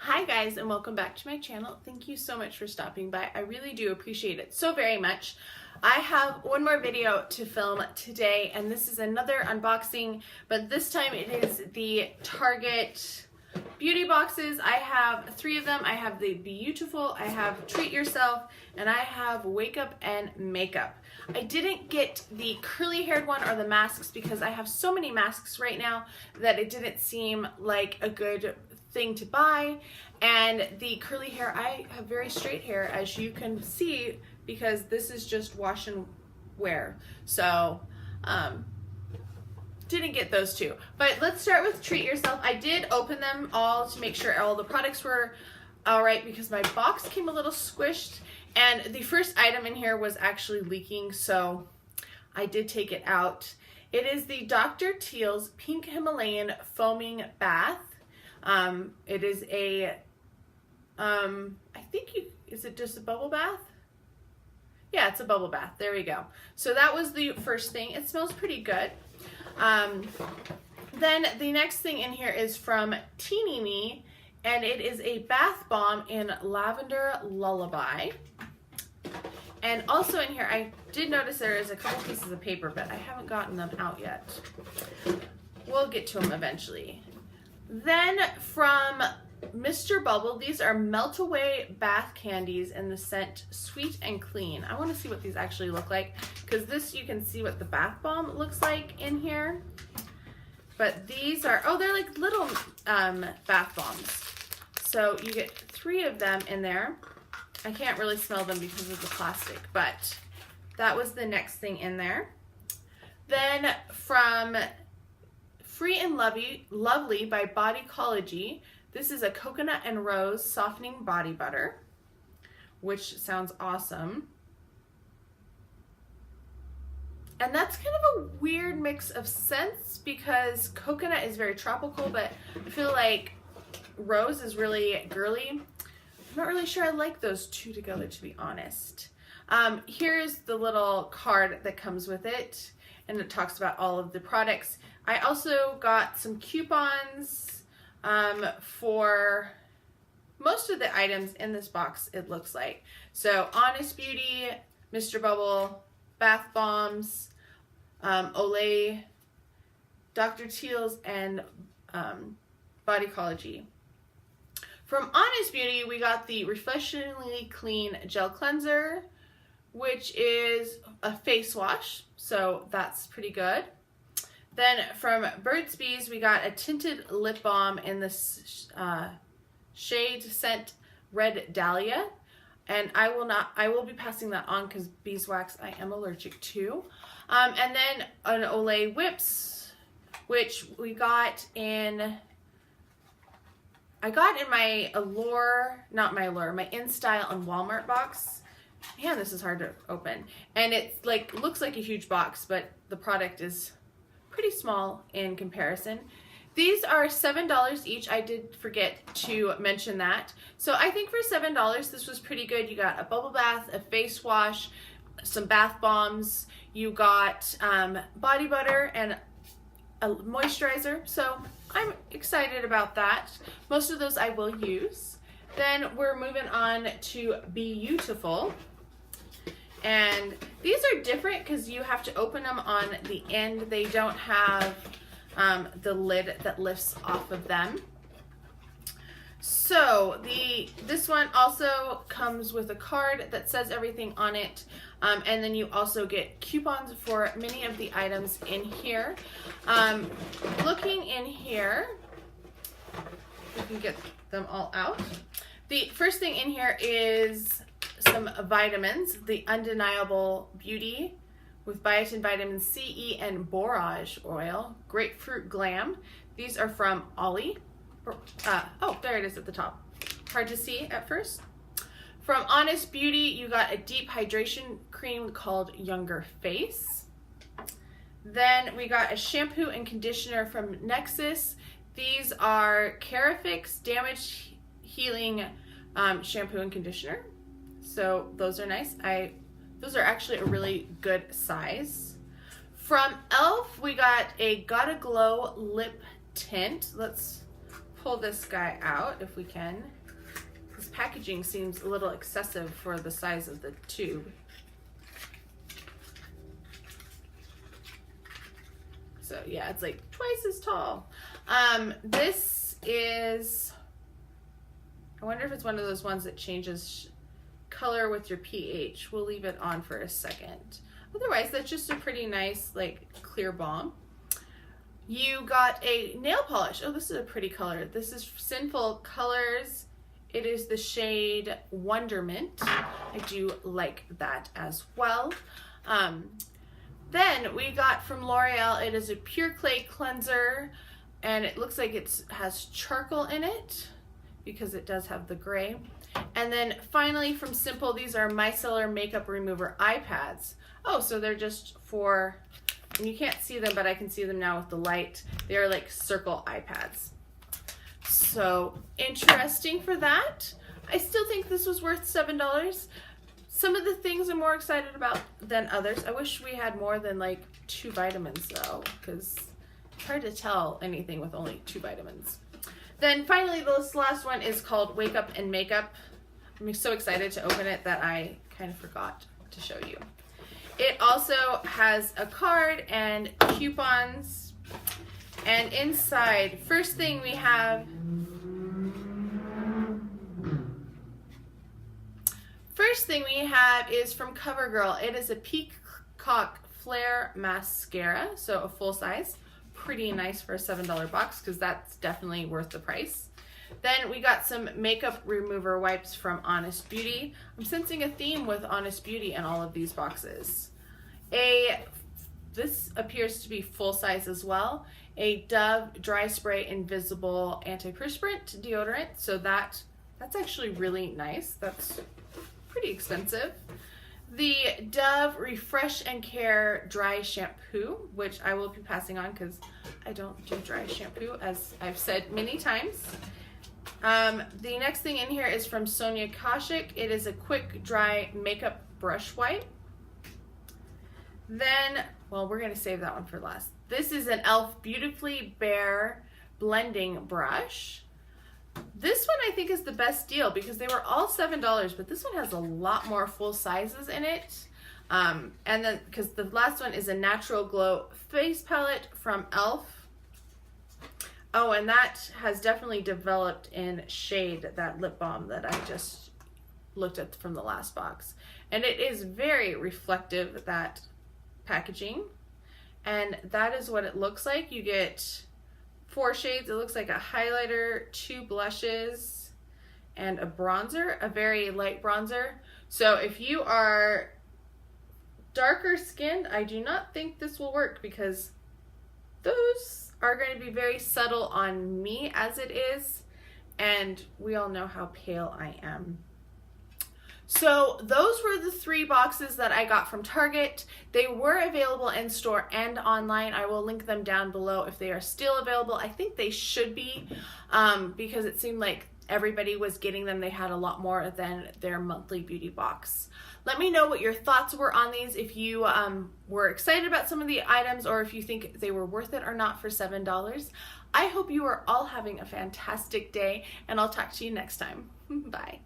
Hi guys, and welcome back to my channel. Thank you so much for stopping by. I really do appreciate it so very much. I have one more video to film today, and this is another unboxing, but this time it is the Target beauty boxes. I have 3 of them. I have the Beetiful, I have Treat Yourself, and I have Wake Up and Makeup. I didn't get the curly haired one or the masks because I have so many masks right now that it didn't seem like a good thing to buy. And the curly hair, I have very straight hair, as you can see, because this is just wash and wear. So didn't get those 2, but let's start with Treat Yourself. I did open them all to make sure all the products were all right because my box came a little squished, and the first item in here was actually leaking, so I did take it out. It is the Dr. Teal's Pink Himalayan Foaming Bath. It is a, is it just a bubble bath? Yeah, it's a bubble bath. There we go. So that was the first thing. It smells pretty good. Then the next thing in here is from Teeny Me, and it is a bath bomb in Lavender Lullaby. And also in here, I did notice there is a couple pieces of paper, but I haven't gotten them out yet. We'll get to them eventually. Then from Mr. Bubble, these are Melt Away Bath Candies in the scent Sweet and Clean. I want to see what these actually look like, because this, you can see what the bath bomb looks like in here. But these are, oh, they're like little bath bombs. So you get 3 of them in there. I can't really smell them because of the plastic, but that was the next thing in there. Then from Free and Lovely by Bodycology, this is a coconut and rose softening body butter, which sounds awesome. And that's kind of a weird mix of scents because coconut is very tropical, but I feel like rose is really girly. I'm not really sure I like those 2 together, to be honest. Here's the little card that comes with it, and it talks about all of the products. I also got some coupons for most of the items in this box, it looks like. So Honest Beauty, Mr. Bubble, Bath Bombs, Olay, Dr. Teal's, and Bodycology. From Honest Beauty, we got the Refreshingly Clean Gel Cleanser, which is a face wash, so that's pretty good. Then from Burt's Bees, we got a tinted lip balm in the shade scent Red Dahlia, and I will be passing that on because beeswax I am allergic to. And then an Olay Whips, which we got in. I got in my Allure, not my Allure, my InStyle and Walmart box. Man, this is hard to open. And it's like, looks like a huge box, but the product is pretty small in comparison. These are $7 each. I did forget to mention that. So I think for $7, this was pretty good. You got a bubble bath, a face wash, some bath bombs. You got body butter and a moisturizer. So I'm excited about that. Most of those I will use. Then we're moving on to Beetiful. And these are different because you have to open them on the end. They don't have the lid that lifts off of them. So this one also comes with a card that says everything on it, and then you also get coupons for many of the items in here. Looking in here, we can get them all out. The first thing in here is some vitamins, the Undeniable Beauty with biotin, vitamin C, E, and borage oil, grapefruit glam. These are from Ollie. Oh, there it is at the top. Hard to see at first. From Honest Beauty, you got a deep hydration cream called Younger Face. Then we got a shampoo and conditioner from Nexus. These are Carafix Damage Healing shampoo and conditioner. So those are nice. Those are actually a really good size. From e.l.f. we got a Gotta Glow lip tint. Let's pull this guy out if we can. This packaging seems a little excessive for the size of the tube. So yeah, it's like twice as tall. This is, I wonder if it's one of those ones that changes color with your pH. We'll leave it on for a second. Otherwise, that's just a pretty nice, like, clear balm. You got a nail polish. Oh, this is a pretty color. This is Sinful Colors. It is the shade Wonderment. I do like that as well. Then we got from L'Oreal, it is a Pure Clay Cleanser, and it looks like it has charcoal in it because it does have the gray. And then finally from Simple, these are Micellar Makeup Remover Eye Pads. Oh, so they're just for, and you can't see them, but I can see them now with the light. They are like circle eye pads. So interesting for that. I still think this was worth $7. Some of the things I'm more excited about than others. I wish we had more than like 2 vitamins though, because it's hard to tell anything with only 2 vitamins. Then finally, this last one is called Wake Up and Makeup. I'm so excited to open it that I kind of forgot to show you. It also has a card and coupons. And inside, first thing we have is from CoverGirl. It is a Peacock Flare Mascara, so a full size. Pretty nice for a $7 box because that's definitely worth the price. Then we got some makeup remover wipes from Honest Beauty. I'm sensing a theme with Honest Beauty in all of these boxes. This appears to be full size as well. A Dove Dry Spray Invisible Antiperspirant deodorant. So that's actually really nice. That's pretty expensive. The Dove Refresh and Care Dry Shampoo, which I will be passing on because I don't do dry shampoo, as I've said many times. The next thing in here is from Sonia Kashuk. It is a quick dry makeup brush wipe. Then, well, we're going to save that one for last. This is an e.l.f. Beautifully Bare blending brush. This one I think is the best deal because they were all $7, but this one has a lot more full sizes in it. And then, because the last one is a Natural Glow face palette from e.l.f. Oh, and that has definitely developed in shade, that lip balm that I just looked at from the last box. And it is very reflective, that packaging. And that is what it looks like. You get 4 shades. It looks like a highlighter, 2 blushes, and a bronzer, a very light bronzer. So if you are darker skinned, I do not think this will work because those are going to be very subtle on me as it is, and we all know how pale I am. So those were the 3 boxes that I got from Target. They were available in store and online. I will link them down below if they are still available. I think they should be because it seemed like everybody was getting them. They had a lot more than their monthly beauty box. Let me know what your thoughts were on these, if you were excited about some of the items or if you think they were worth it or not for $7. I hope you are all having a fantastic day, and I'll talk to you next time. Bye.